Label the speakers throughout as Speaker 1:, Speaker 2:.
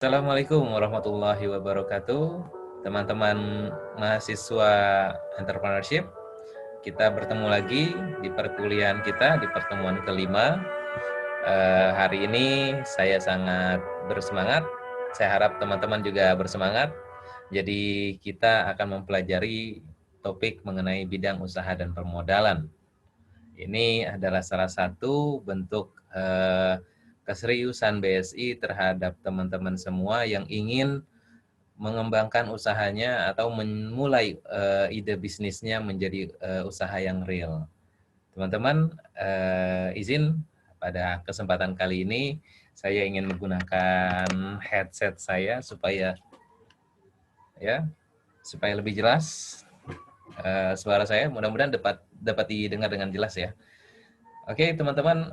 Speaker 1: Assalamualaikum warahmatullahi wabarakatuh. Teman-teman mahasiswa entrepreneurship, kita bertemu lagi di perkuliahan kita di pertemuan kelima. Hari ini saya sangat bersemangat. Saya harap teman-teman juga bersemangat. Jadi kita akan mempelajari topik mengenai bidang usaha dan permodalan. Ini adalah salah satu bentuk keseriusan BSI terhadap teman-teman semua yang ingin mengembangkan usahanya atau memulai ide bisnisnya menjadi usaha yang real. Teman-teman, izin pada kesempatan kali ini saya ingin menggunakan headset saya supaya lebih jelas suara saya. Mudah-mudahan dapat didengar dengan jelas ya. Oke, teman-teman,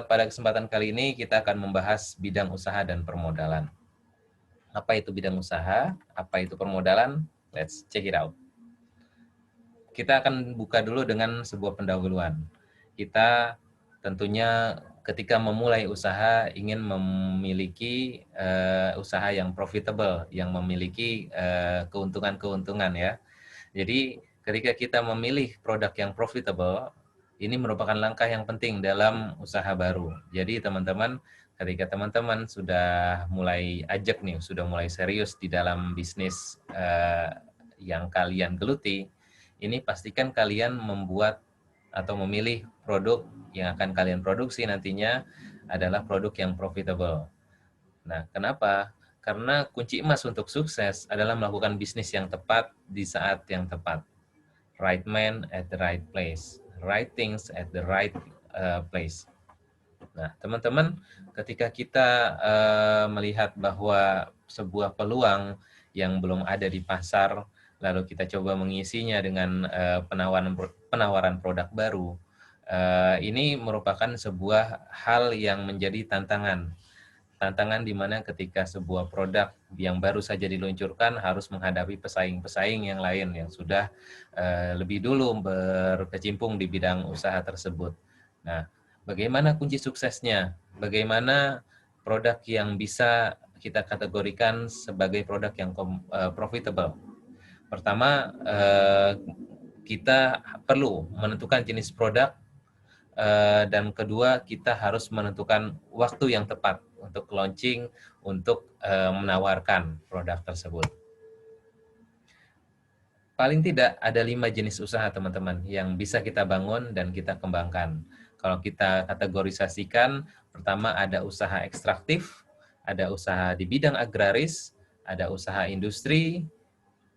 Speaker 1: pada kesempatan kali ini kita akan membahas bidang usaha dan permodalan. Apa itu bidang usaha? Apa itu permodalan? Let's check it out. Kita akan buka dulu dengan sebuah pendahuluan. Kita tentunya ketika memulai usaha ingin memiliki usaha yang profitable, yang memiliki keuntungan-keuntungan ya. Jadi ketika kita memilih produk yang profitable, ini merupakan langkah yang penting dalam usaha baru. Jadi teman-teman, ketika teman-teman sudah mulai ajak nih, sudah mulai serius di dalam bisnis yang kalian geluti, ini pastikan kalian membuat atau memilih produk yang akan kalian produksi nantinya adalah produk yang profitable. Nah, kenapa? Karena kunci emas untuk sukses adalah melakukan bisnis yang tepat di saat yang tepat. Right man at the right place. Right things at the right place. Nah, teman-teman, ketika kita melihat bahwa sebuah peluang yang belum ada di pasar, lalu kita coba mengisinya dengan penawaran produk baru, ini merupakan sebuah hal yang menjadi tantangan. Tantangan di mana ketika sebuah produk yang baru saja diluncurkan harus menghadapi pesaing-pesaing yang lain yang sudah lebih dulu berkecimpung di bidang usaha tersebut. Nah, bagaimana kunci suksesnya? Bagaimana produk yang bisa kita kategorikan sebagai produk yang profitable? Pertama, kita perlu menentukan jenis produk, dan kedua kita harus menentukan waktu yang tepat untuk launching, untuk menawarkan produk tersebut. Paling tidak ada 5 jenis usaha teman-teman yang bisa kita bangun dan kita kembangkan. Kalau kita kategorisasikan, pertama ada usaha ekstraktif, ada usaha di bidang agraris, ada usaha industri,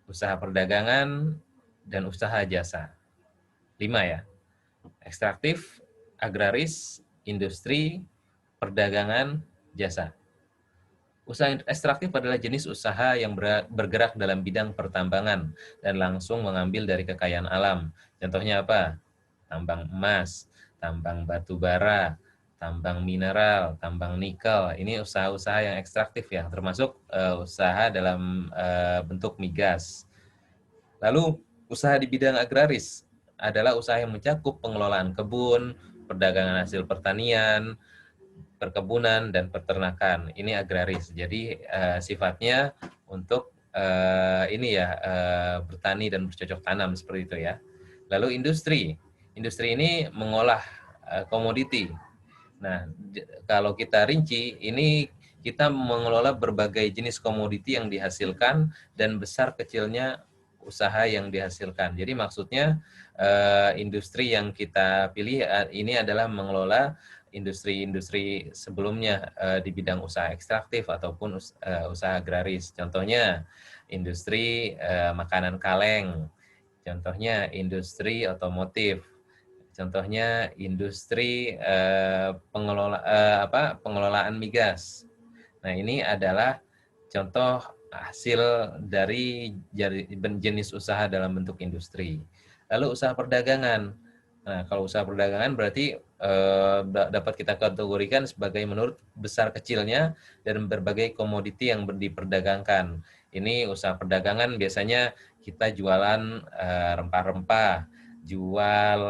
Speaker 1: usaha perdagangan, dan usaha jasa. 5 ya. Ekstraktif, agraris, industri, perdagangan, jasa. Usaha ekstraktif adalah jenis usaha yang bergerak dalam bidang pertambangan dan langsung mengambil dari kekayaan alam. Contohnya apa? Tambang emas, tambang batu bara, tambang mineral, tambang nikel. Ini usaha-usaha yang ekstraktif ya, termasuk usaha dalam bentuk migas. Lalu usaha di bidang agraris adalah usaha yang mencakup pengelolaan kebun, perdagangan hasil pertanian, perkebunan, dan peternakan. Ini agraris. Jadi sifatnya untuk bertani dan bercocok tanam seperti itu ya. Lalu industri. Industri ini mengolah komoditi. Nah, kalau kita rinci, ini kita mengelola berbagai jenis komoditi yang dihasilkan dan besar kecilnya usaha yang dihasilkan. Jadi maksudnya industri yang kita pilih ini adalah mengelola industri-industri sebelumnya di bidang usaha ekstraktif ataupun usaha agraris. Contohnya industri makanan kaleng, contohnya industri otomotif, contohnya industri pengelolaan migas. Nah, ini adalah contoh hasil dari jenis usaha dalam bentuk industri. Lalu usaha perdagangan. Nah, kalau usaha perdagangan berarti dapat kita kategorikan sebagai menurut besar kecilnya dan berbagai komoditi yang diperdagangkan. Ini usaha perdagangan biasanya kita jualan rempah-rempah, jual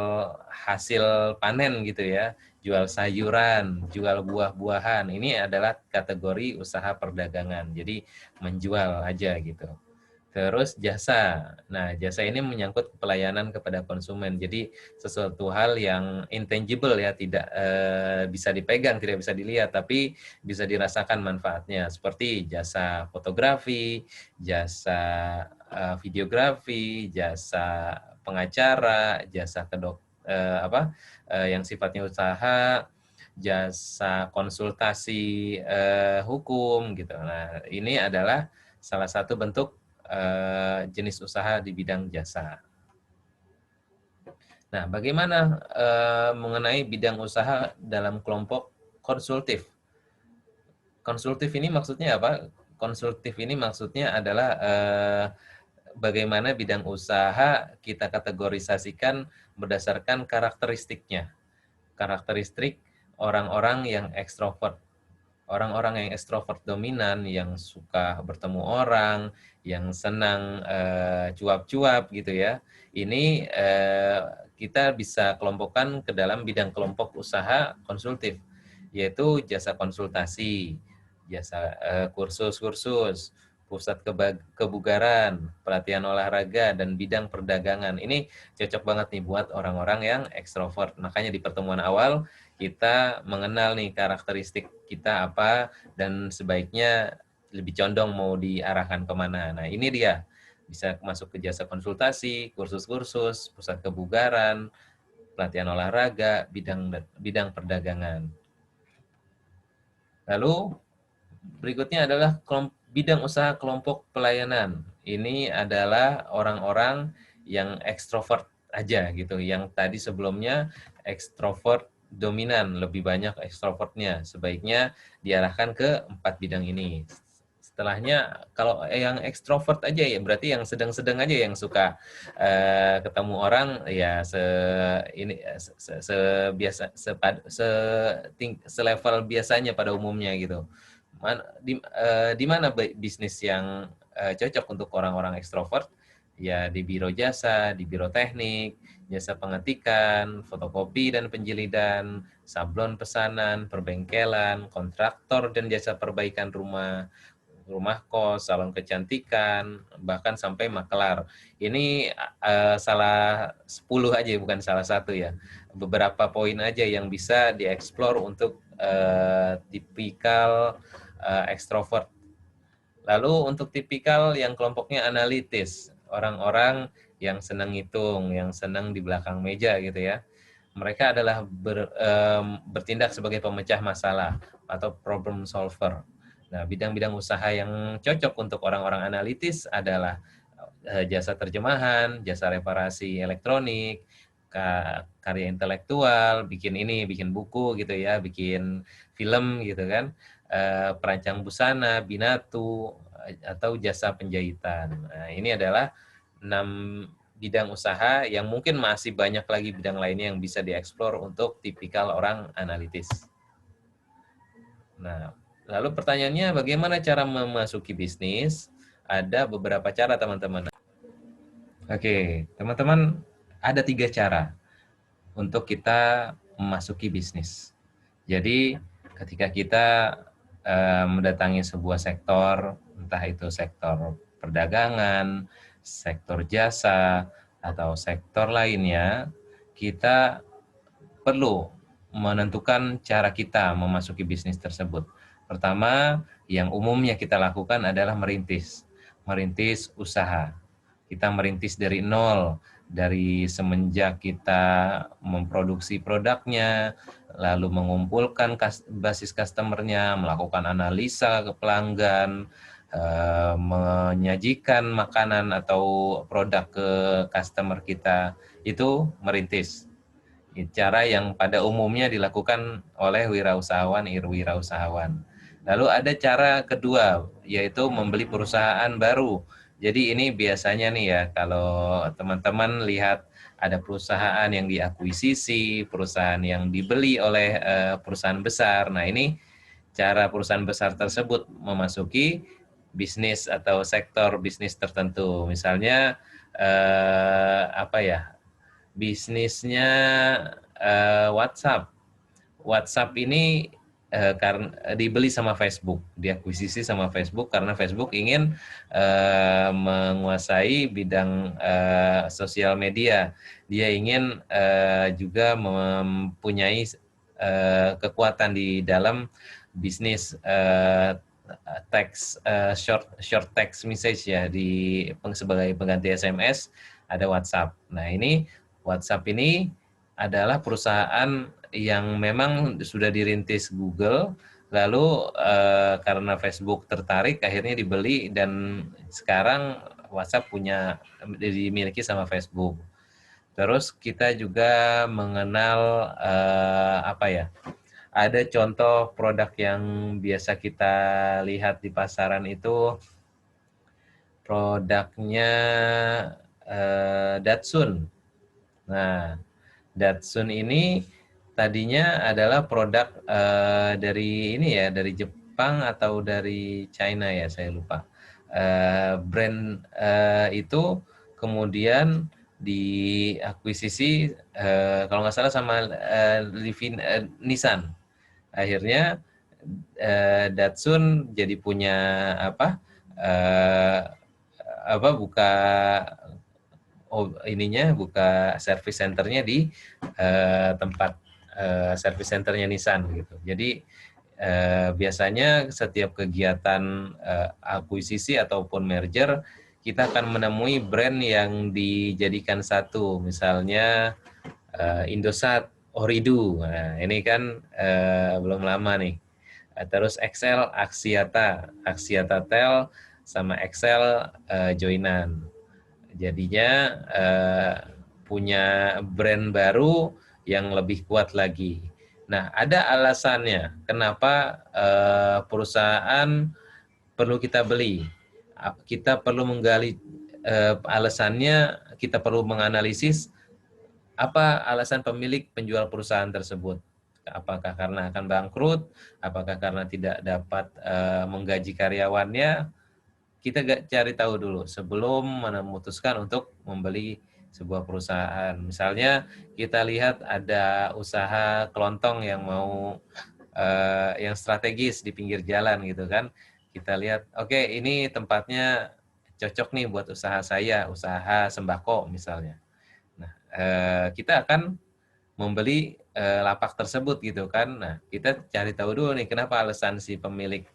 Speaker 1: hasil panen gitu ya. jual sayuran, jual buah-buahan. Ini adalah kategori usaha perdagangan. Jadi menjual aja gitu. Terus jasa. Nah, jasa ini menyangkut pelayanan kepada konsumen. Jadi sesuatu hal yang intangible ya, tidak bisa dipegang, tidak bisa dilihat, tapi bisa dirasakan manfaatnya. Seperti jasa fotografi, jasa videografi, jasa pengacara, jasa yang sifatnya usaha, jasa konsultasi hukum gitu. Nah, ini adalah salah satu bentuk jenis usaha di bidang jasa. Nah, bagaimana mengenai bidang usaha dalam kelompok konsultif? Konsultif ini maksudnya apa? Konsultif ini maksudnya adalah bagaimana bidang usaha kita kategorisasikan berdasarkan karakteristiknya. Karakteristik orang-orang yang ekstrovert. Orang-orang yang ekstrovert dominan, yang suka bertemu orang, yang senang cuap-cuap gitu ya. Ini kita bisa kelompokkan ke dalam bidang kelompok usaha konsultif, yaitu jasa konsultasi, jasa kursus-kursus, pusat kebugaran, pelatihan olahraga, dan bidang perdagangan. Ini cocok banget nih buat orang-orang yang ekstrovert. Makanya di pertemuan awal kita mengenal nih karakteristik kita apa dan sebaiknya lebih condong mau diarahkan kemana. Nah ini dia, bisa masuk ke jasa konsultasi, kursus-kursus, pusat kebugaran, pelatihan olahraga, bidang perdagangan. Lalu berikutnya adalah bidang usaha kelompok pelayanan. Ini adalah orang-orang yang ekstrovert aja gitu, yang tadi sebelumnya ekstrovert dominan, lebih banyak ekstrovertnya. Sebaiknya diarahkan ke 4 bidang ini. Setelahnya kalau yang ekstrovert aja ya berarti yang sedang-sedang aja, yang suka ketemu orang ya sebiasa selevel biasanya pada umumnya gitu. Di mana bisnis yang cocok untuk orang-orang ekstrovert? Ya di biro jasa, di biro teknik, jasa pengetikan, fotokopi dan penjilidan, sablon pesanan, perbengkelan, kontraktor dan jasa perbaikan rumah, rumah kos, salon kecantikan, bahkan sampai makelar. Ini salah 10 aja, bukan salah satu ya. Beberapa poin aja yang bisa dieksplor untuk tipikal ekstrovert. Lalu untuk tipikal yang kelompoknya analitis, orang-orang yang senang hitung, yang senang di belakang meja gitu ya. Mereka adalah bertindak sebagai pemecah masalah atau problem solver. Nah, bidang-bidang usaha yang cocok untuk orang-orang analitis adalah jasa terjemahan, jasa reparasi elektronik, karya intelektual, bikin ini, bikin buku gitu ya, bikin film gitu kan, perancang busana, binatu, atau jasa penjahitan. Nah, ini adalah 6 bidang usaha yang mungkin masih banyak lagi bidang lainnya yang bisa dieksplor untuk tipikal orang analitis. Nah, lalu pertanyaannya bagaimana cara memasuki bisnis? Ada beberapa cara teman-teman. Oke, teman-teman, ada 3 cara untuk kita memasuki bisnis. Jadi, ketika kita mendatangi sebuah sektor, entah itu sektor perdagangan, sektor jasa, atau sektor lainnya, kita perlu menentukan cara kita memasuki bisnis tersebut. Pertama, yang umumnya kita lakukan adalah merintis usaha. Kita merintis dari nol, dari semenjak kita memproduksi produknya, lalu mengumpulkan basis customer-nya, melakukan analisa ke pelanggan, menyajikan makanan atau produk ke customer kita, itu merintis. Cara yang pada umumnya dilakukan oleh wirausahawan. Lalu ada cara kedua, yaitu membeli perusahaan baru. Jadi ini biasanya nih ya, kalau teman-teman lihat ada perusahaan yang diakuisisi, perusahaan yang dibeli oleh perusahaan besar. Nah ini cara perusahaan besar tersebut memasuki bisnis atau sektor bisnis tertentu. Misalnya bisnisnya WhatsApp. WhatsApp ini karena dibeli sama Facebook, diakuisisi sama Facebook karena Facebook ingin menguasai bidang sosial media. Dia ingin juga mempunyai kekuatan di dalam bisnis text short text message ya sebagai pengganti SMS ada WhatsApp. Nah ini WhatsApp ini adalah perusahaan yang memang sudah dirintis Google, lalu karena Facebook tertarik akhirnya dibeli dan sekarang WhatsApp dimiliki sama Facebook. Terus kita juga mengenal apa ya? Ada contoh produk yang biasa kita lihat di pasaran itu produknya Datsun. Nah, Datsun ini tadinya adalah produk dari ini ya, dari Jepang atau dari China ya, saya lupa. Brand itu kemudian diakuisisi kalau nggak salah sama Nissan. Akhirnya Datsun jadi punya apa? Buka buka service centernya di tempat service centernya Nissan gitu. Jadi biasanya setiap kegiatan akuisisi ataupun merger kita akan menemui brand yang dijadikan satu, misalnya Indosat Oridu. Nah, ini kan belum lama nih. Terus Excel Axiata Tel sama Excel Joinan. Jadinya punya brand baru yang lebih kuat lagi. Nah, ada alasannya kenapa perusahaan perlu kita beli. Kita perlu menggali alasannya, kita perlu menganalisis apa alasan pemilik penjual perusahaan tersebut. Apakah karena akan bangkrut, apakah karena tidak dapat menggaji karyawannya, kita cari tahu dulu sebelum memutuskan untuk membeli sebuah perusahaan. Misalnya kita lihat ada usaha kelontong yang mau yang strategis di pinggir jalan gitu kan. Kita lihat, oke, ini tempatnya cocok nih buat usaha saya, usaha sembako misalnya. Nah, kita akan membeli lapak tersebut gitu kan. Nah, kita cari tahu dulu nih kenapa alasan si pemilik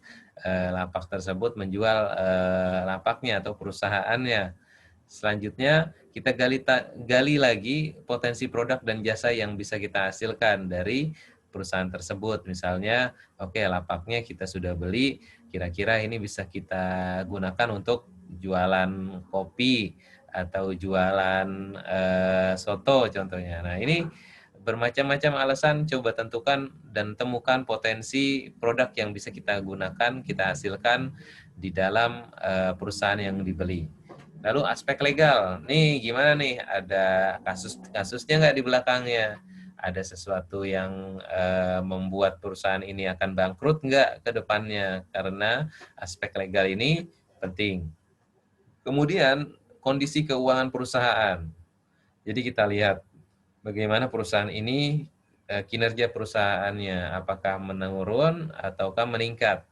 Speaker 1: lapak tersebut menjual lapaknya atau perusahaannya. Selanjutnya kita gali lagi potensi produk dan jasa yang bisa kita hasilkan dari perusahaan tersebut. Misalnya, oke, lapaknya kita sudah beli, kira-kira ini bisa kita gunakan untuk jualan kopi atau jualan soto contohnya. Nah, ini bermacam-macam alasan, coba tentukan dan temukan potensi produk yang bisa kita gunakan, kita hasilkan di dalam perusahaan yang dibeli. Lalu aspek legal, nih gimana nih, ada kasusnya nggak di belakangnya? Ada sesuatu yang membuat perusahaan ini akan bangkrut nggak ke depannya? Karena aspek legal ini penting. Kemudian kondisi keuangan perusahaan. Jadi kita lihat bagaimana perusahaan ini, kinerja perusahaannya, apakah menurun ataukah meningkat.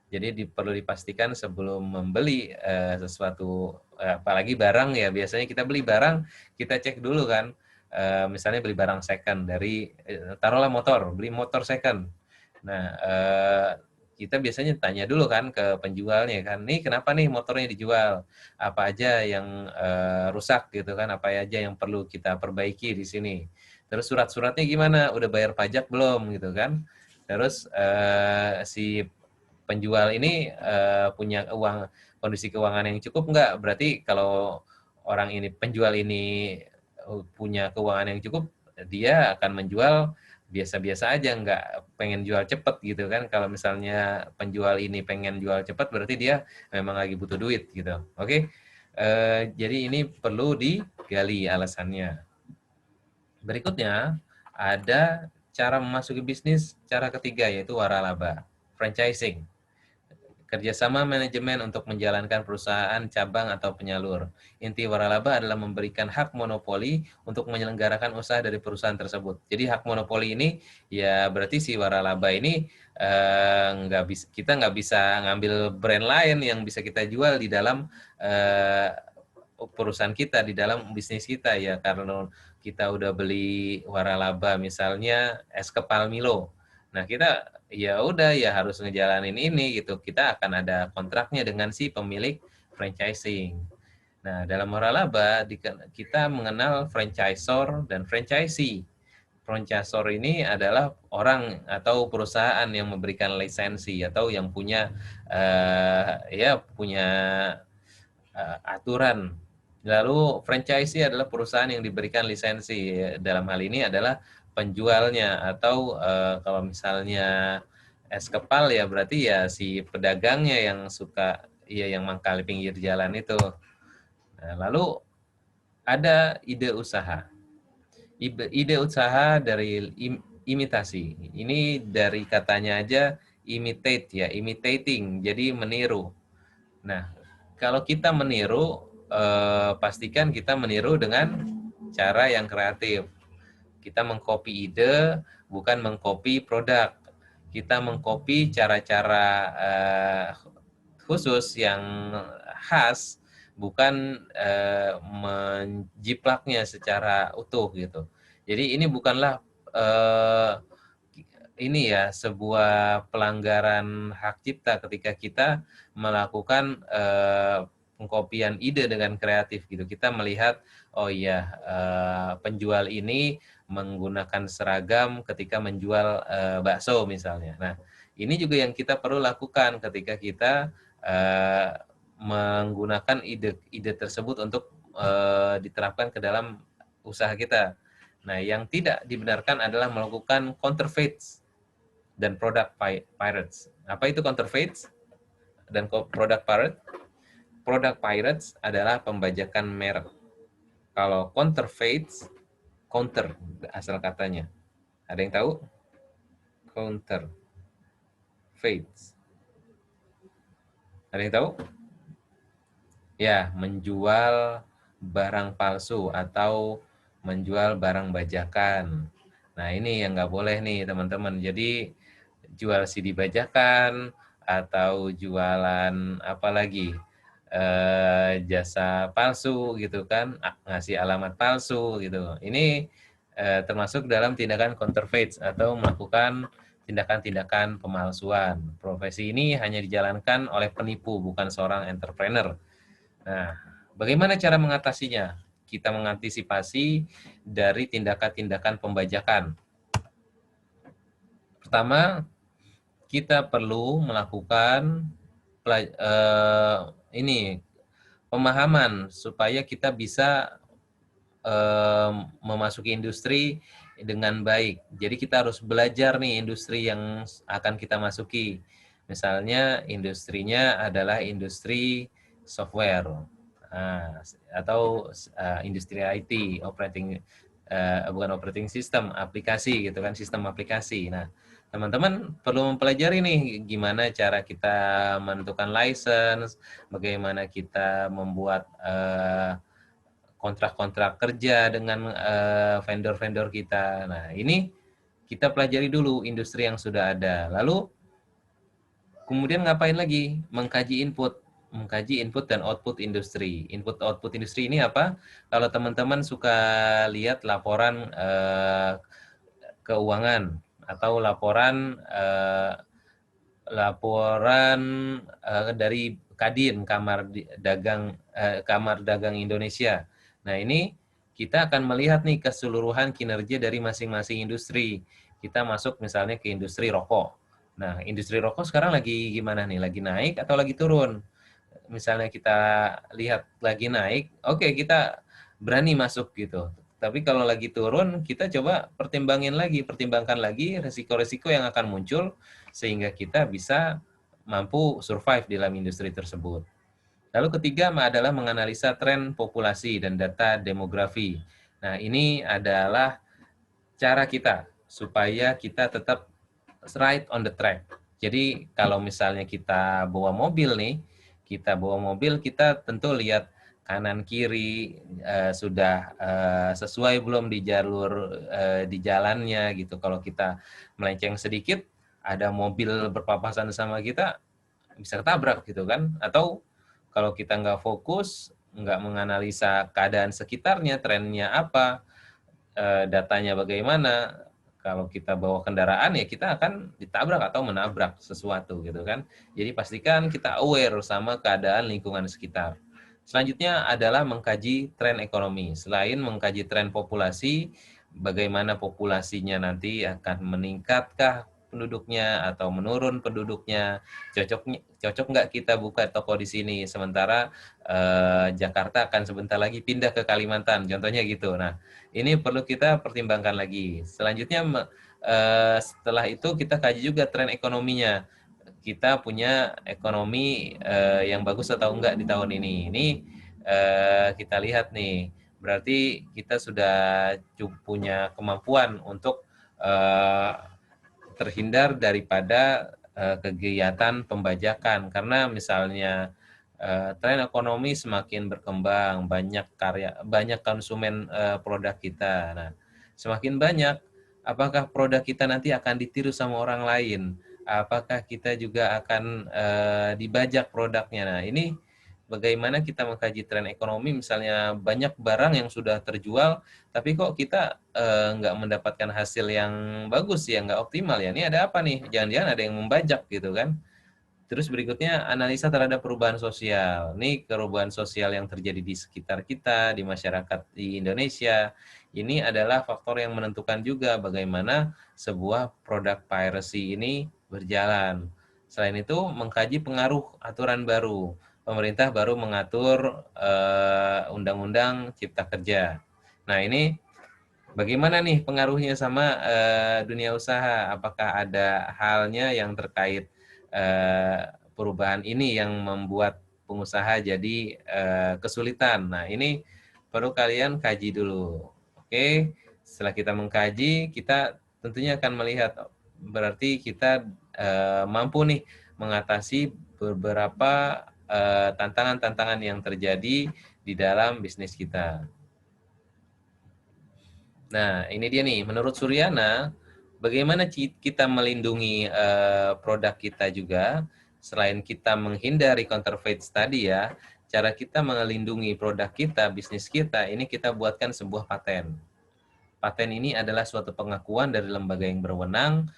Speaker 1: Jadi perlu dipastikan sebelum membeli sesuatu, apalagi barang ya, biasanya kita beli barang, kita cek dulu kan, misalnya beli barang second dari, taruhlah motor, beli motor second. Nah, kita biasanya tanya dulu kan ke penjualnya kan, nih kenapa nih motornya dijual, apa aja yang rusak gitu kan, apa aja yang perlu kita perbaiki di sini. Terus surat-suratnya gimana, udah bayar pajak belum gitu kan. Terus si penjual ini punya kondisi keuangan yang cukup nggak, berarti kalau orang ini, penjual ini punya keuangan yang cukup, dia akan menjual biasa-biasa aja, nggak pengen jual cepet gitu kan. Kalau misalnya penjual ini pengen jual cepet, berarti dia memang lagi butuh duit gitu. Oke, jadi ini perlu digali alasannya. Berikutnya ada cara memasuki bisnis cara ketiga, yaitu waralaba, franchising. kerjasama manajemen untuk menjalankan perusahaan cabang atau penyalur. Inti waralaba adalah memberikan hak monopoli untuk menyelenggarakan usaha dari perusahaan tersebut. Jadi hak monopoli ini ya berarti si waralaba ini kita nggak bisa ngambil brand lain yang bisa kita jual di dalam perusahaan kita, di dalam bisnis kita ya, karena kita udah beli waralaba misalnya es kepal Milo. Nah, kita ya udah ya harus ngejalanin ini gitu. Kita akan ada kontraknya dengan si pemilik franchising. Nah, dalam waralaba kita mengenal franchisor dan franchisee. Franchisor ini adalah orang atau perusahaan yang memberikan lisensi atau yang punya punya aturan. Lalu franchisee adalah perusahaan yang diberikan lisensi. Dalam hal ini adalah penjualnya atau kalau misalnya es kepal ya berarti ya si pedagangnya yang suka ya yang mangkal di pinggir jalan itu. Nah, lalu ada ide usaha. Ide usaha dari imitasi. Ini dari katanya aja imitate ya, imitating, jadi meniru. Nah, kalau kita meniru, pastikan kita meniru dengan cara yang kreatif. Kita mengcopy ide, bukan mengcopy produk. Kita mengcopy cara-cara khusus yang khas, bukan menjiplaknya secara utuh gitu. Jadi ini bukanlah ini ya sebuah pelanggaran hak cipta ketika kita melakukan pengkopian ide dengan kreatif gitu. Kita melihat oh iya penjual ini menggunakan seragam ketika menjual bakso misalnya. Nah, ini juga yang kita perlu lakukan ketika kita menggunakan ide tersebut untuk diterapkan ke dalam usaha kita. Nah, yang tidak dibenarkan adalah melakukan counterfeits dan product pirates. Apa itu counterfeits dan product pirate? Product pirates adalah pembajakan merek. Kalau counterfeits, counter asal katanya. Ada yang tahu? Counterfeits. Ada yang tahu? Ya, menjual barang palsu atau menjual barang bajakan. Nah, ini yang nggak boleh nih, teman-teman. Jadi, jual CD bajakan atau jualan apa lagi jasa palsu gitu kan, ngasih alamat palsu gitu. Ini termasuk dalam tindakan counterfeit atau melakukan tindakan-tindakan pemalsuan. Profesi ini hanya dijalankan oleh penipu, bukan seorang entrepreneur. Nah, bagaimana cara mengatasinya? Kita mengantisipasi dari tindakan-tindakan pembajakan. Pertama, kita perlu melakukan pemahaman supaya kita bisa memasuki industri dengan baik. Jadi kita harus belajar nih industri yang akan kita masuki. Misalnya industrinya adalah industri software atau industri IT, bukan operating system, aplikasi gitu kan, sistem aplikasi. Nah, teman-teman perlu mempelajari nih gimana cara kita menentukan license, bagaimana kita membuat kontrak-kontrak kerja dengan vendor-vendor kita. Nah, ini kita pelajari dulu industri yang sudah ada. Lalu kemudian ngapain lagi? Mengkaji input dan output industri. Input output industri ini apa? Kalau teman-teman suka lihat laporan keuangan atau laporan dari Kadin, Kamar Dagang Indonesia. Nah, ini kita akan melihat nih keseluruhan kinerja dari masing-masing industri. Kita masuk misalnya ke industri rokok. Nah, industri rokok sekarang lagi gimana nih? Lagi naik atau lagi turun? Misalnya kita lihat lagi naik, oke, kita berani masuk gitu. Tapi kalau lagi turun, kita coba pertimbangkan lagi resiko-resiko yang akan muncul sehingga kita bisa mampu survive di dalam industri tersebut. Lalu ketiga adalah menganalisa tren populasi dan data demografi. Nah, ini adalah cara kita supaya kita tetap right on the track. Jadi kalau misalnya kita bawa mobil nih, kita tentu lihat kanan kiri sudah sesuai belum di jalur di jalannya gitu. Kalau kita melenceng sedikit, ada mobil berpapasan sama kita, bisa ketabrak gitu kan. Atau kalau kita nggak fokus, nggak menganalisa keadaan sekitarnya, trennya apa, datanya bagaimana, kalau kita bawa kendaraan ya kita akan ditabrak atau menabrak sesuatu gitu kan. Jadi pastikan kita aware sama keadaan lingkungan sekitar. Selanjutnya adalah mengkaji tren ekonomi. Selain mengkaji tren populasi, bagaimana populasinya nanti akan meningkatkah penduduknya atau menurun penduduknya, cocok nggak kita buka toko di sini, sementara Jakarta akan sebentar lagi pindah ke Kalimantan, contohnya gitu. Nah, ini perlu kita pertimbangkan lagi. Selanjutnya setelah itu kita kaji juga tren ekonominya. Kita punya ekonomi yang bagus atau enggak di tahun ini. Ini kita lihat nih. Berarti kita sudah punya kemampuan untuk terhindar daripada kegiatan pembajakan, karena misalnya tren ekonomi semakin berkembang, banyak konsumen produk kita. Nah, semakin banyak, apakah produk kita nanti akan ditiru sama orang lain? Apakah kita juga akan dibajak produknya? Nah, ini bagaimana kita mengkaji tren ekonomi, misalnya banyak barang yang sudah terjual, tapi kok kita nggak mendapatkan hasil yang bagus ya, nggak optimal ya. Ini ada apa nih? Jangan-jangan ada yang membajak gitu kan? Terus berikutnya analisa terhadap perubahan sosial. Ini perubahan sosial yang terjadi di sekitar kita, di masyarakat di Indonesia. Ini adalah faktor yang menentukan juga bagaimana sebuah produk piracy ini berjalan. Selain itu, mengkaji pengaruh aturan baru. Pemerintah baru mengatur Undang-Undang Cipta Kerja. Nah, ini bagaimana nih pengaruhnya sama dunia usaha? Apakah ada halnya yang terkait perubahan ini yang membuat pengusaha jadi kesulitan? Nah, ini perlu kalian kaji dulu. Oke, setelah kita mengkaji, kita tentunya akan melihat berarti kita mampu nih mengatasi beberapa tantangan-tantangan yang terjadi di dalam bisnis kita. Nah, ini dia nih, menurut Suryana, bagaimana kita melindungi produk kita juga, selain kita menghindari counterfeit tadi ya, cara kita melindungi produk kita, bisnis kita, ini kita buatkan sebuah paten. Paten ini adalah suatu pengakuan dari lembaga yang berwenang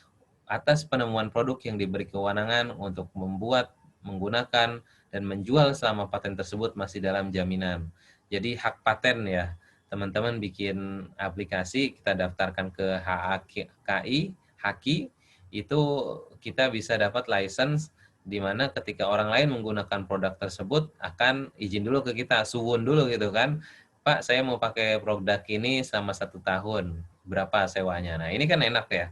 Speaker 1: atas penemuan produk yang diberi kewenangan untuk membuat, menggunakan, dan menjual selama paten tersebut masih dalam jaminan. Jadi hak paten ya, teman-teman bikin aplikasi, kita daftarkan ke HAKI, itu kita bisa dapat license di mana ketika orang lain menggunakan produk tersebut akan izin dulu ke kita, suwun dulu gitu kan. Pak, saya mau pakai produk ini selama 1 tahun, berapa sewanya? Nah, ini kan enak ya,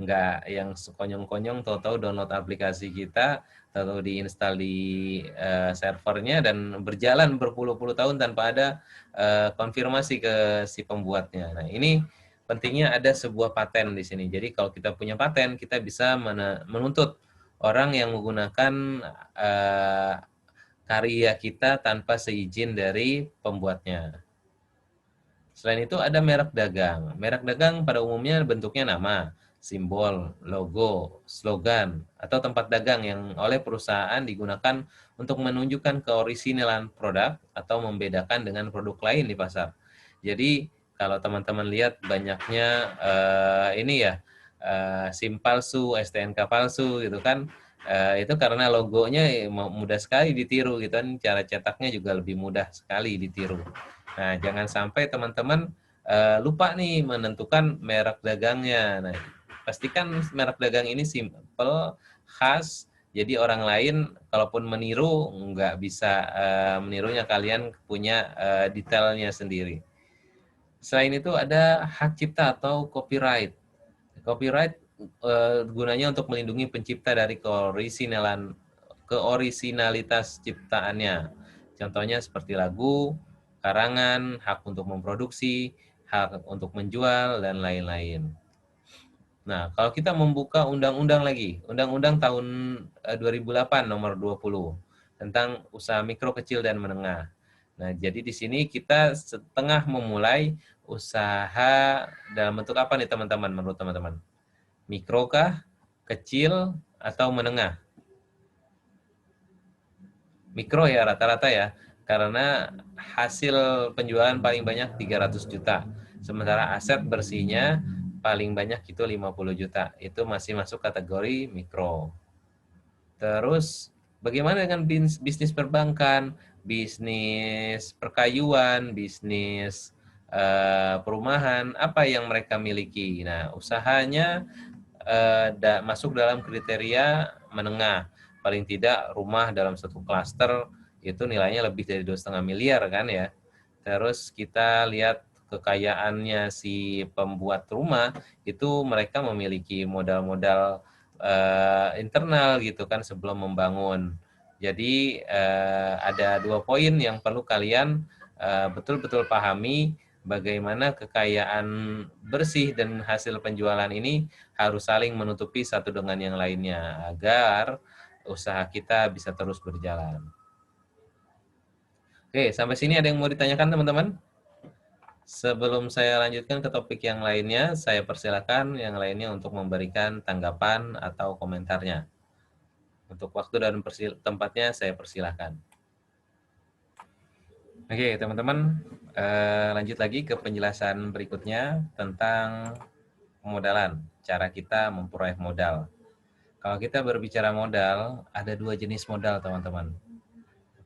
Speaker 1: nggak yang sekonyong-konyong tahu-tahu download aplikasi kita, tahu-tahu diinstal di servernya dan berjalan berpuluh-puluh tahun tanpa ada konfirmasi ke si pembuatnya. Nah, ini pentingnya ada sebuah paten di sini. Jadi kalau kita punya paten, kita bisa menuntut orang yang menggunakan karya kita tanpa seizin dari pembuatnya. Selain itu ada merek dagang. Merek dagang pada umumnya bentuknya nama, simbol, logo, slogan, atau tempat dagang yang oleh perusahaan digunakan untuk menunjukkan keorisinalan produk atau membedakan dengan produk lain di pasar. Jadi kalau teman-teman lihat banyaknya ini ya, SIM palsu, STNK palsu gitu kan, itu karena logonya mudah sekali ditiru gitu kan, cara cetaknya juga lebih mudah sekali ditiru. Nah, jangan sampai teman-teman lupa nih menentukan merek dagangnya. Nah, pastikan merek dagang ini simple, khas, jadi orang lain kalaupun meniru nggak bisa menirunya, kalian punya detailnya sendiri. Selain itu ada hak cipta atau copyright. Copyright gunanya untuk melindungi pencipta dari keorisinalitas ciptaannya. Contohnya seperti lagu, karangan, hak untuk memproduksi, hak untuk menjual, dan lain-lain. Nah, kalau kita membuka undang-undang lagi, undang-undang tahun 2008 nomor 20 tentang usaha mikro, kecil, dan menengah. Nah, jadi di sini kita setengah memulai usaha dalam bentuk apa nih teman-teman, menurut teman-teman? Mikro kah, kecil, atau menengah? Mikro ya rata-rata ya, karena hasil penjualan paling banyak 300 juta. Sementara aset bersihnya paling banyak itu 50 juta. Itu masih masuk kategori mikro. Terus bagaimana dengan bisnis perbankan, bisnis perkayuan, bisnis perumahan, apa yang mereka miliki? Nah, usahanya masuk dalam kriteria menengah. Paling tidak rumah dalam satu klaster itu nilainya lebih dari 2,5 miliar kan ya. Terus kita lihat kekayaannya si pembuat rumah, itu mereka memiliki modal-modal internal gitu kan sebelum membangun. Jadi ada 2 poin yang perlu kalian betul-betul pahami, bagaimana kekayaan bersih dan hasil penjualan ini harus saling menutupi satu dengan yang lainnya agar usaha kita bisa terus berjalan. Oke, sampai sini ada yang mau ditanyakan teman-teman? Sebelum saya lanjutkan ke topik yang lainnya, saya persilakan yang lainnya untuk memberikan tanggapan atau komentarnya. Untuk waktu dan tempatnya saya persilahkan. Oke, teman-teman, lanjut lagi ke penjelasan berikutnya tentang pemodalan, cara kita memperoleh modal. Kalau kita berbicara modal, ada 2 jenis modal, teman-teman.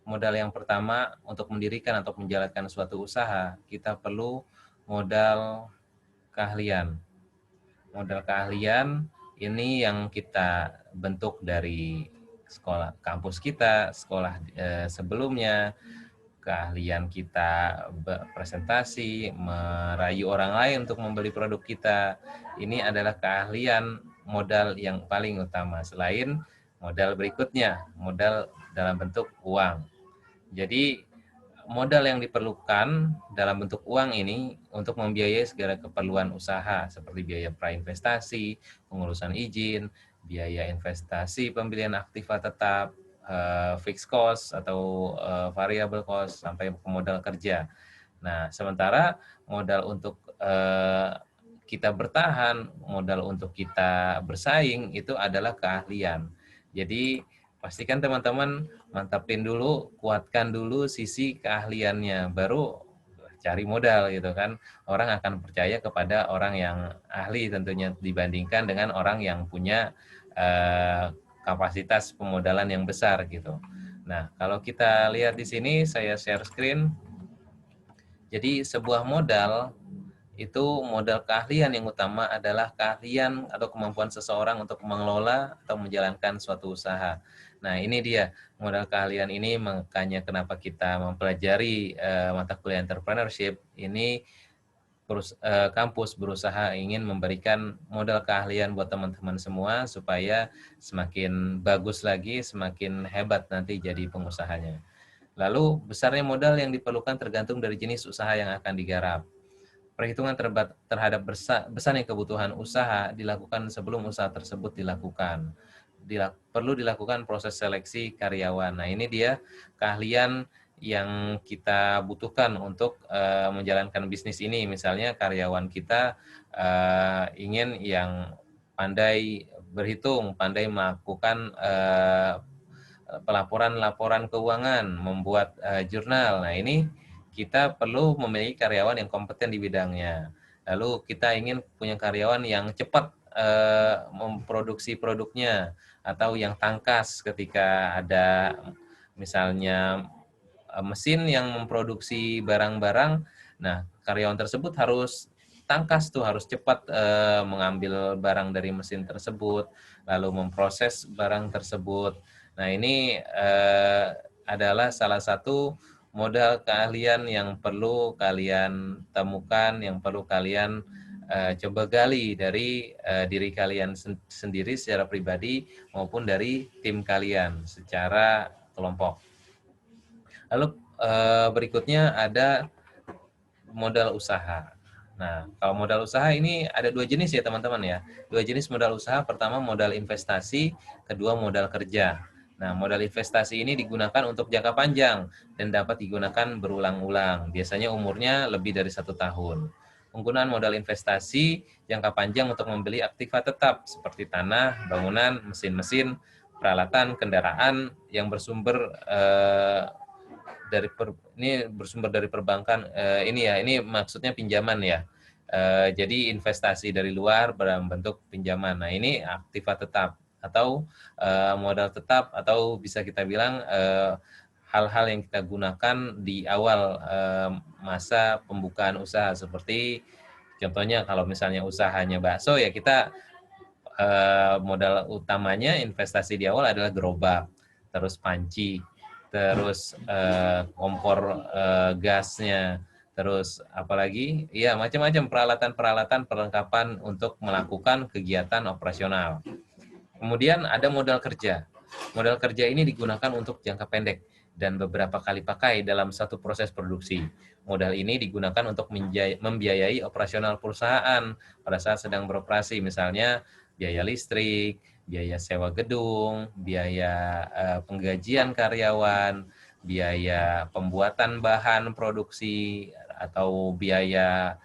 Speaker 1: Modal yang pertama, untuk mendirikan atau menjalankan suatu usaha, kita perlu modal keahlian. Modal keahlian ini yang kita bentuk dari sekolah kampus kita, sekolah sebelumnya, keahlian kita presentasi, merayu orang lain untuk membeli produk kita. Ini adalah keahlian modal yang paling utama selain modal berikutnya, modal dalam bentuk uang. Jadi modal yang diperlukan dalam bentuk uang ini untuk membiayai segala keperluan usaha seperti biaya prainvestasi, pengurusan izin, biaya investasi, pembelian aktiva tetap, fixed cost atau variable cost sampai ke modal kerja. Nah, sementara modal untuk kita bertahan, modal untuk kita bersaing itu adalah keahlian. Jadi pastikan teman-teman mantapin dulu, kuatkan dulu sisi keahliannya, baru cari modal gitu kan. Orang akan percaya kepada orang yang ahli tentunya dibandingkan dengan orang yang punya kapasitas pemodalan yang besar gitu. Nah, kalau kita lihat di sini saya share screen. Jadi sebuah modal itu modal keahlian yang utama adalah keahlian atau kemampuan seseorang untuk mengelola atau menjalankan suatu usaha. Nah, ini dia modal keahlian ini, makanya kenapa kita mempelajari mata kuliah entrepreneurship ini. Kampus berusaha ingin memberikan modal keahlian buat teman-teman semua supaya semakin bagus lagi, semakin hebat nanti jadi pengusahanya. Lalu besarnya modal yang diperlukan tergantung dari jenis usaha yang akan digarap. Perhitungan terhadap besarnya kebutuhan usaha dilakukan sebelum usaha tersebut dilakukan. Perlu dilakukan proses seleksi karyawan. Nah, ini dia keahlian yang kita butuhkan untuk menjalankan bisnis ini. Misalnya karyawan kita ingin yang pandai berhitung, pandai melakukan pelaporan-laporan keuangan, membuat jurnal. Nah, ini kita perlu memiliki karyawan yang kompeten di bidangnya. Lalu kita ingin punya karyawan yang cepat memproduksi produknya atau yang tangkas ketika ada misalnya mesin yang memproduksi barang-barang. Nah, karyawan tersebut harus tangkas tuh, harus cepat mengambil barang dari mesin tersebut, lalu memproses barang tersebut. Nah, ini adalah salah satu modal keahlian yang perlu kalian temukan, yang perlu kalian coba gali dari diri kalian sendiri secara pribadi maupun dari tim kalian secara kelompok. Lalu berikutnya ada modal usaha. Nah, kalau modal usaha ini ada dua jenis ya teman-teman ya. Dua jenis modal usaha, pertama modal investasi, kedua modal kerja. Nah, modal investasi ini digunakan untuk jangka panjang dan dapat digunakan berulang-ulang. Biasanya umurnya lebih dari 1 tahun. Penggunaan modal investasi jangka panjang untuk membeli aktiva tetap seperti tanah, bangunan, mesin-mesin, peralatan, kendaraan yang bersumber ini bersumber dari perbankan, ini maksudnya pinjaman ya. Jadi investasi dari luar dalam bentuk pinjaman. Nah, ini aktiva tetap atau modal tetap, atau bisa kita bilang hal-hal yang kita gunakan di awal masa pembukaan usaha, seperti contohnya kalau misalnya usahanya bakso ya, kita modal utamanya investasi di awal adalah gerobak, terus panci, terus kompor gasnya, terus apalagi ya macam-macam peralatan-peralatan perlengkapan untuk melakukan kegiatan operasional. Kemudian ada modal kerja. Modal kerja ini digunakan untuk jangka pendek dan beberapa kali pakai dalam satu proses produksi. Modal ini digunakan untuk membiayai operasional perusahaan pada saat sedang beroperasi, misalnya biaya listrik, biaya sewa gedung, biaya penggajian karyawan, biaya pembuatan bahan produksi, atau biaya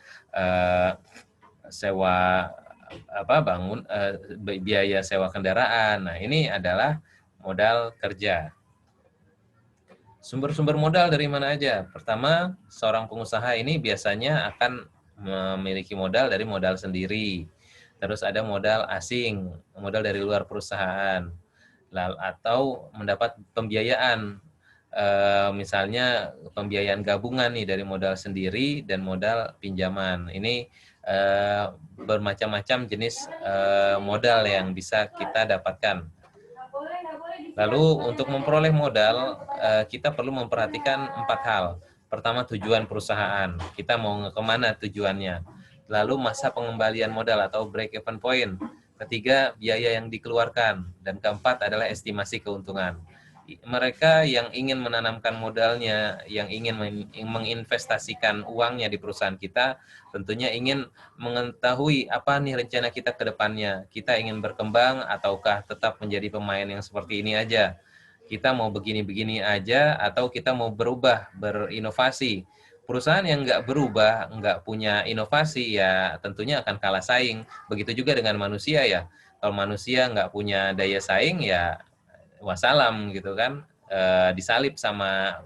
Speaker 1: sewa biaya sewa kendaraan. Nah, ini adalah modal kerja. Sumber-sumber modal dari mana aja? Pertama, seorang pengusaha ini biasanya akan memiliki modal dari modal sendiri. Terus ada modal asing, modal dari luar perusahaan. Atau mendapat pembiayaan, misalnya pembiayaan gabungan nih dari modal sendiri dan modal pinjaman. Ini bermacam-macam jenis modal yang bisa kita dapatkan. Lalu untuk memperoleh modal, kita perlu memperhatikan 4 hal. Pertama, tujuan perusahaan. Kita mau kemana tujuannya. Lalu masa pengembalian modal atau break even point. Ketiga, biaya yang dikeluarkan. Dan keempat adalah estimasi keuntungan. Mereka yang ingin menanamkan modalnya, yang ingin menginvestasikan uangnya di perusahaan kita, tentunya ingin mengetahui apa nih rencana kita ke depannya. Kita ingin berkembang ataukah tetap menjadi pemain yang seperti ini aja. Kita mau begini-begini aja atau kita mau berubah, berinovasi. Perusahaan yang nggak berubah, nggak punya inovasi, ya tentunya akan kalah saing. Begitu juga dengan manusia ya. Kalau manusia nggak punya daya saing, ya wassalam gitu kan, disalib sama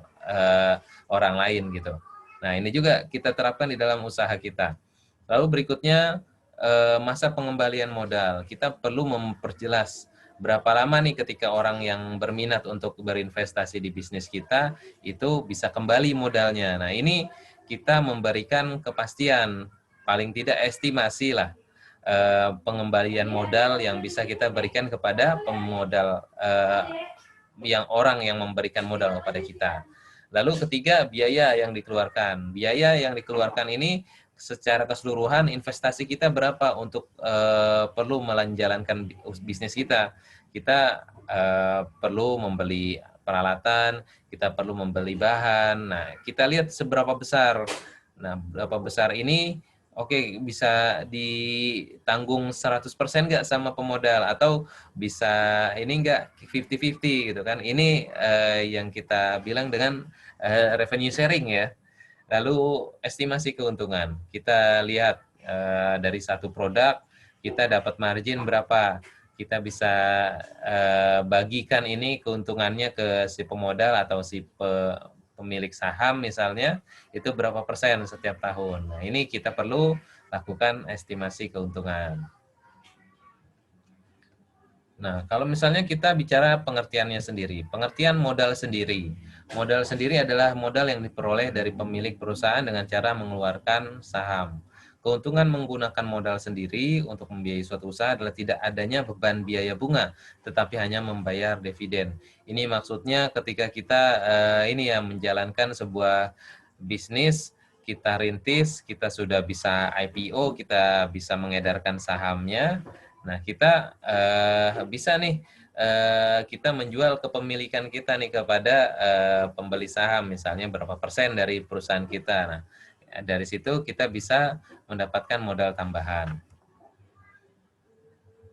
Speaker 1: orang lain gitu. Nah, ini juga kita terapkan di dalam usaha kita. Lalu berikutnya, masa pengembalian modal. Kita perlu memperjelas berapa lama nih ketika orang yang berminat untuk berinvestasi di bisnis kita itu bisa kembali modalnya. Nah, ini kita memberikan kepastian, paling tidak estimasi lah, pengembalian modal yang bisa kita berikan kepada pemodal, yang orang yang memberikan modal kepada kita. Lalu ketiga, biaya yang dikeluarkan. Biaya yang dikeluarkan ini secara keseluruhan investasi kita berapa untuk perlu menjalankan bisnis kita. Kita perlu membeli peralatan, kita perlu membeli bahan. Nah, kita lihat seberapa besar. Nah, berapa besar ini, oke, bisa ditanggung 100% nggak sama pemodal, atau bisa ini nggak 50-50 gitu kan. Ini yang kita bilang dengan revenue sharing ya. Lalu estimasi keuntungan. Kita lihat dari satu produk kita dapat margin berapa. Kita bisa bagikan ini keuntungannya ke si pemodal atau si pemilik saham misalnya, itu berapa persen setiap tahun. Nah, ini kita perlu lakukan estimasi keuntungan. Nah, kalau misalnya kita bicara pengertiannya sendiri, pengertian modal sendiri. Modal sendiri adalah modal yang diperoleh dari pemilik perusahaan dengan cara mengeluarkan saham. Keuntungan menggunakan modal sendiri untuk membiayai suatu usaha adalah tidak adanya beban biaya bunga, tetapi hanya membayar dividen. Ini maksudnya ketika kita ini ya menjalankan sebuah bisnis, kita rintis, kita sudah bisa IPO, kita bisa mengedarkan sahamnya. Nah, kita bisa nih kita menjual kepemilikan kita nih kepada pembeli saham, misalnya berapa persen dari perusahaan kita. Nah, dari situ kita bisa mendapatkan modal tambahan.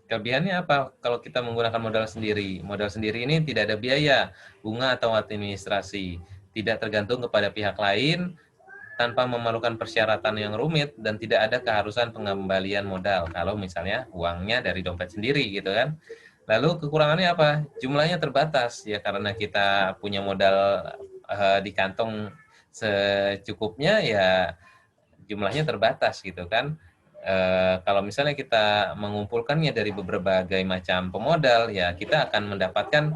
Speaker 1: Kelebihannya apa kalau kita menggunakan modal sendiri? Modal sendiri ini tidak ada biaya, bunga atau administrasi, tidak tergantung kepada pihak lain, tanpa memerlukan persyaratan yang rumit, dan tidak ada keharusan pengembalian modal kalau misalnya uangnya dari dompet sendiri gitu kan. Lalu kekurangannya apa? Jumlahnya terbatas ya, karena kita punya modal di kantong secukupnya ya, jumlahnya terbatas gitu kan. Kalau misalnya kita mengumpulkannya dari berbagai macam pemodal, ya kita akan mendapatkan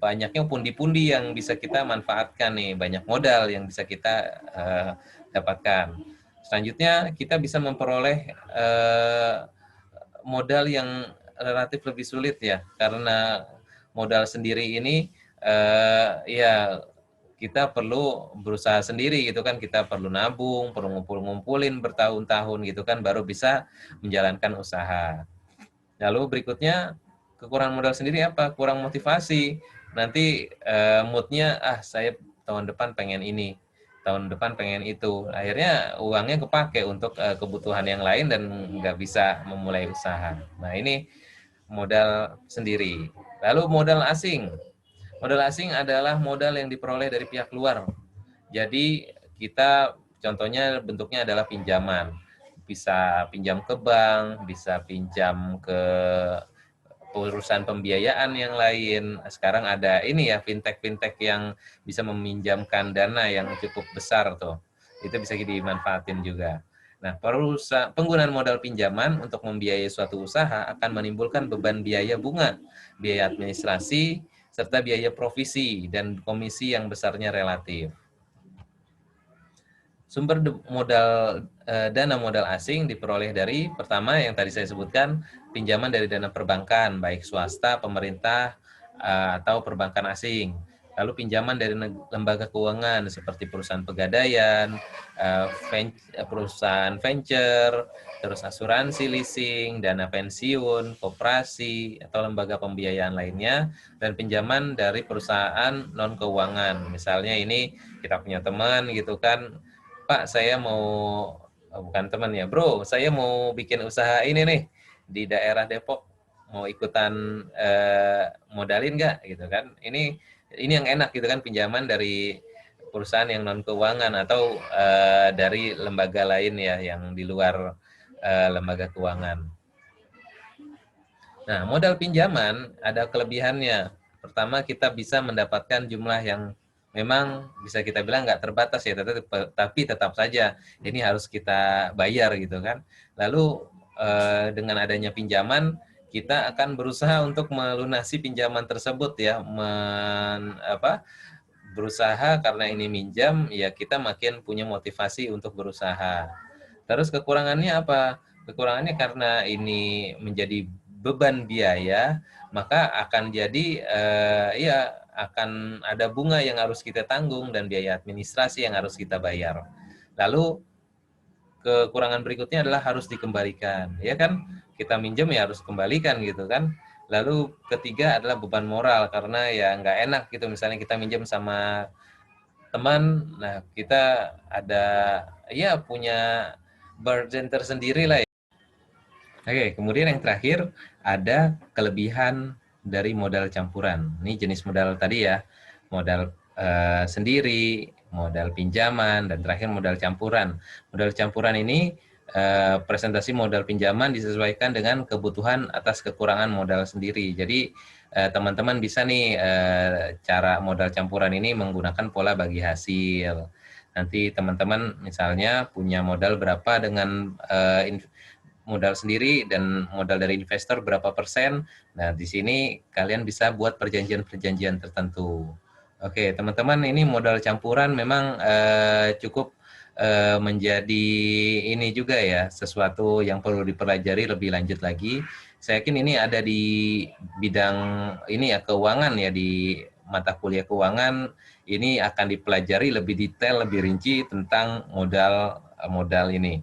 Speaker 1: banyaknya pundi-pundi yang bisa kita manfaatkan nih, banyak modal yang bisa kita dapatkan. Selanjutnya kita bisa memperoleh modal yang relatif lebih sulit ya, karena modal sendiri ini ya kita perlu berusaha sendiri gitu kan, kita perlu nabung, perlu ngumpul-ngumpulin bertahun-tahun gitu kan, baru bisa menjalankan usaha. Lalu berikutnya, kekurangan modal sendiri apa? Kurang motivasi. Nanti moodnya, saya tahun depan pengen ini, tahun depan pengen itu. Akhirnya uangnya kepake untuk kebutuhan yang lain dan nggak bisa memulai usaha. Nah ini modal sendiri. Lalu modal asing. Modal asing adalah modal yang diperoleh dari pihak luar. Jadi kita contohnya bentuknya adalah pinjaman. Bisa pinjam ke bank, bisa pinjam ke perusahaan pembiayaan yang lain. Sekarang ada ini ya, fintech-fintech yang bisa meminjamkan dana yang cukup besar tuh. Itu bisa dimanfaatin juga. Nah, penggunaan modal pinjaman untuk membiayai suatu usaha akan menimbulkan beban biaya bunga, biaya administrasi, serta biaya provisi dan komisi yang besarnya relatif. Sumber dana modal asing diperoleh dari, pertama yang tadi saya sebutkan, pinjaman dari dana perbankan, baik swasta, pemerintah, atau perbankan asing. Lalu pinjaman dari lembaga keuangan seperti perusahaan pegadaian, perusahaan venture, terus asuransi leasing, dana pensiun, koperasi, atau lembaga pembiayaan lainnya, dan pinjaman dari perusahaan non-keuangan. Misalnya ini kita punya teman gitu kan, Pak, saya mau, bukan teman ya, bro, saya mau bikin usaha ini nih di daerah Depok, mau ikutan modalin nggak, gitu kan? Ini yang enak gitu kan, pinjaman dari perusahaan yang non keuangan atau dari lembaga lain ya, yang di luar lembaga keuangan. Nah, modal pinjaman ada kelebihannya. Pertama, kita bisa mendapatkan jumlah yang memang bisa kita bilang nggak terbatas ya, tapi tetap saja ini harus kita bayar gitu kan. Lalu dengan adanya pinjaman, kita akan berusaha untuk melunasi pinjaman tersebut ya, berusaha karena ini minjam, ya kita makin punya motivasi untuk berusaha. Terus kekurangannya apa? Kekurangannya karena ini menjadi beban biaya, maka akan jadi ya akan ada bunga yang harus kita tanggung dan biaya administrasi yang harus kita bayar. Lalu kekurangan berikutnya adalah harus dikembalikan, ya kan? Kita minjem ya harus kembalikan gitu kan. Lalu ketiga adalah beban moral, karena ya nggak enak gitu, misalnya kita minjem sama teman, nah kita ada ya punya burden tersendiri lah ya. Oke, kemudian yang terakhir ada kelebihan dari modal campuran. Ini jenis modal tadi ya, modal sendiri, modal pinjaman, dan terakhir modal campuran. Modal campuran ini presentasi modal pinjaman disesuaikan dengan kebutuhan atas kekurangan modal sendiri. Jadi teman-teman bisa nih cara modal campuran ini menggunakan pola bagi hasil. Nanti teman-teman misalnya punya modal berapa dengan modal sendiri dan modal dari investor berapa persen. Nah, di sini kalian bisa buat perjanjian-perjanjian tertentu. Oke, teman-teman, ini modal campuran memang cukup menjadi ini juga ya, sesuatu yang perlu dipelajari lebih lanjut lagi. Saya yakin ini ada di bidang ini ya, keuangan ya, di mata kuliah keuangan ini akan dipelajari lebih detail, lebih rinci tentang modal ini.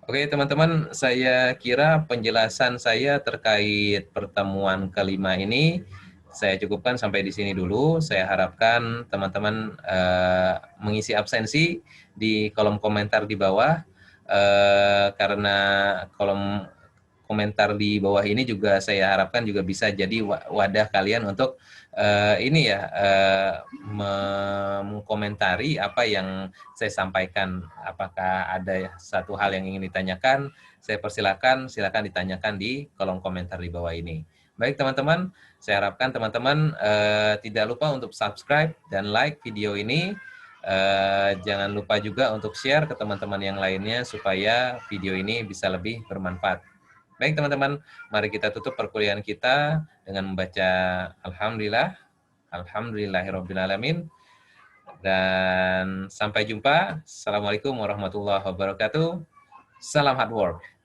Speaker 1: Oke teman-teman, saya kira penjelasan saya terkait pertemuan kelima ini saya cukupkan sampai di sini dulu. Saya harapkan teman-teman mengisi absensi di kolom komentar di bawah, karena kolom komentar di bawah ini juga saya harapkan juga bisa jadi wadah kalian untuk ini ya, mengkomentari apa yang saya sampaikan. Apakah ada satu hal yang ingin ditanyakan, saya persilakan, silakan ditanyakan di kolom komentar di bawah ini. Baik teman-teman, saya harapkan teman-teman tidak lupa untuk subscribe dan like video ini. Jangan lupa juga untuk share ke teman-teman yang lainnya supaya video ini bisa lebih bermanfaat. Baik teman-teman, mari kita tutup perkuliahan kita dengan membaca Alhamdulillah, Alhamdulillahirrabbilalamin. Dan sampai jumpa. Assalamualaikum warahmatullahi wabarakatuh. Salam hard work.